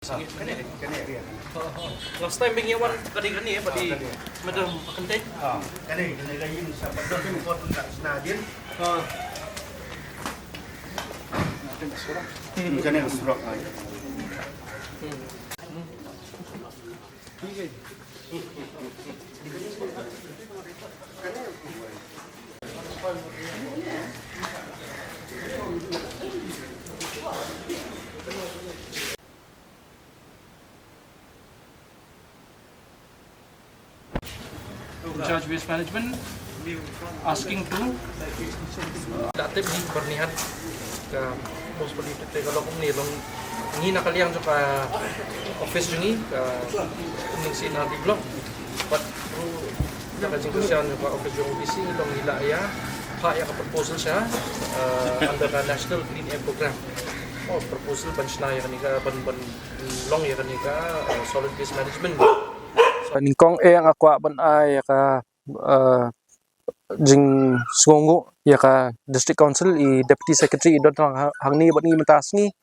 Kani area. Last time bingyawan kani ya pati madam pakante. Kani lain sa pagdon ko sa Nadine. Kani surak ay. In charge waste management asking to dati di berniat ke pos politik kalau kung nilong ni nakaliang jo ka office jungi ka ning sinar di blog but nakajing ko siya ka office yung OBC nilong nila ya pa ya ka proposal siya under the National Clean Air Program. Proposal bunch na ya kanika ban long ya kanika solid waste management. Ningkong ang akwa ban ay ka jing sungu ya ka district council i deputy secretary idot hangni ban ni mentas ni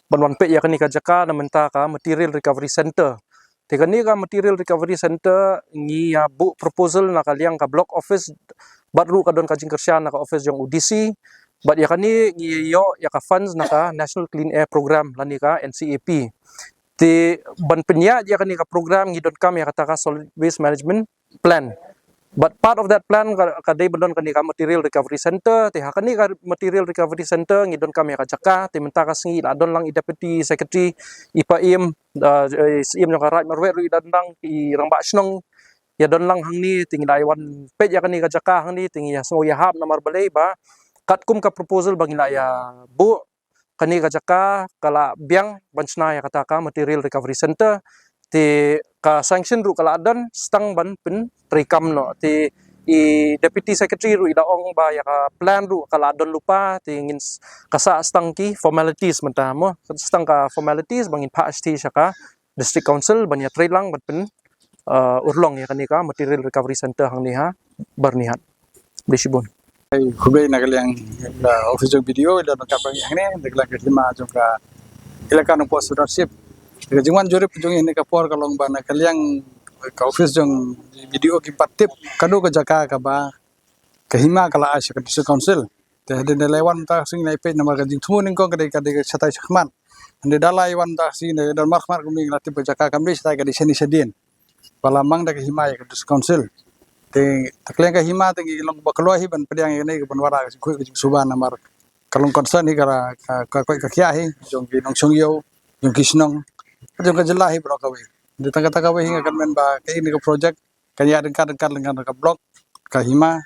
ban wan pe ya ka jaka na menta ka material recovery center te ni ka material recovery center ni ya bu proposal na kaliang ka block office batru ka don ka jing kersya na ka office jong UDC bat ya ni yo ya ka funds na ka National Clean Air Program lani ka NCAP ti ban penya ya ka program ngidot kam ya kata ka solid waste management plan. But part of that plan kadai bandon ka material recovery center ti hakani ka material recovery center ngidon kam ya ka jaka ti menta ka singi adon lang i deputy secretary ipaim sim yang karat marwe ru dandang i rangba snong ya don lang hangni ting daiwan pet ya ka jaka hangni ting ya so ya hab namar balai ba katkum ka proposal bangila ya bu kani ka jaka kala biang bansna ya kata ka material recovery center ti ka sanction ru kala adan stang ban pin trikam no ti i deputy secretary ru idaong ba ya ka plan ru kala adon lupa ti ngin kasa stang ki formalities menta mo stang ka formalities bangin pa sti siya ka district council ban ya lang ban pin urlong ya kani ka material recovery center hang ni ha bernihat bisibon Hubay nagaliang office of video ila nakapang ini nagla kelima juga ilakan post ownership jengwan juri pujung ini kapor kalong ba nagaliang ka office jong video ki patip kadu ka jaka ka ba kahima kala asya ka district council te hade lewan ta sing nai pe nama ka jing thuning ko kadai kadai satai sakman ande dalai wan ta sing ne dan markmar kumi latip jaka kamri satai ka di seni sedin palamang da kahima ya ka district council te takliang ka hima te ilong baklo hi ban pediang ini ke banwara ku suban namar kalong concern hi kara ka kya hi jong ki nong sungyo jong kisnong jong ka jelahi bro ka we de tanga tanga we hinga kan men ba ke ini ka project kanya dengkar dengan ka blok ka hima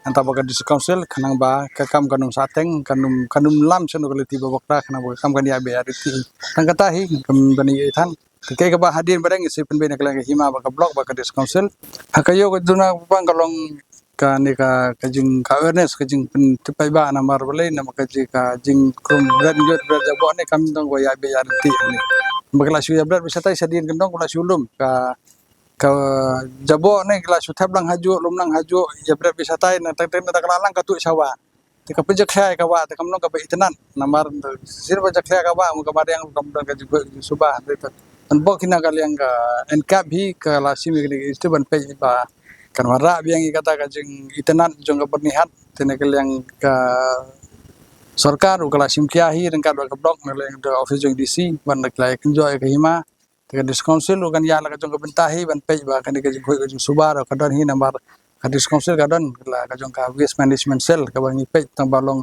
anta ba ka district council kanang ba ka kam kanum sateng kanum lam seno kolektif bakra kanang ba kam kan ya be ariti tanga tahi kam bani ithan kay ka ba hadir barang isipin ba naklang hima ba ka blog ba ka district council hakayo ko duna bang kalong ka ni ka kajing ka awareness kajing tipay ba na marbalay na makaji ka jing krum brand jod brand jabo ni kami dong ya be arti ni bagla suya brand bisa tay sadin gendong kula sulum ka jabo ni kala su tablang haju lum nang haju ya brand bisa tay na tag na takalalang ka tu sawa ti ka pejak khay ka wa ta kamno ka ba itanan namar sir ba jak khay ka wa mo ka yang kam dong ka subah Anbok kina kaliang ka NCAP hi ka lasim ni itu ban pe ba kan wara biang kata ka jing itenan jong ka bernihat tene kaliang ka sarkar u ka lasim kya hi rengkat ka blok ngaleng the office jong DC ban naklai enjoy ka hima ka district council u kan ya la ka jong ka bentahi ban pe ba kan ka jing subar ka don hi namar ka district council ka don ka jong ka waste management cell ka bang pe tang balong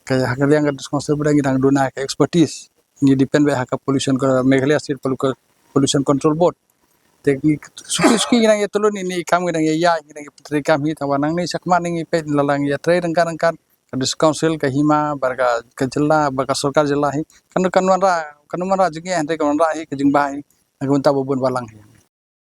ka kaliang ka district council bang dang duna ka expertise ni depend ba ka pollution ka Meghalaya State Pollution Control Board. Teknik suki nang yatulun ini kami nang ya nang putri kami tawanang ni sakman ni pe lalang ya tre rengkan kadis council ka hima barka ka jilla barka sarkar jilla hi kan wanra jingi ande kan wanra hi ka jingbai nagunta bobon balang hi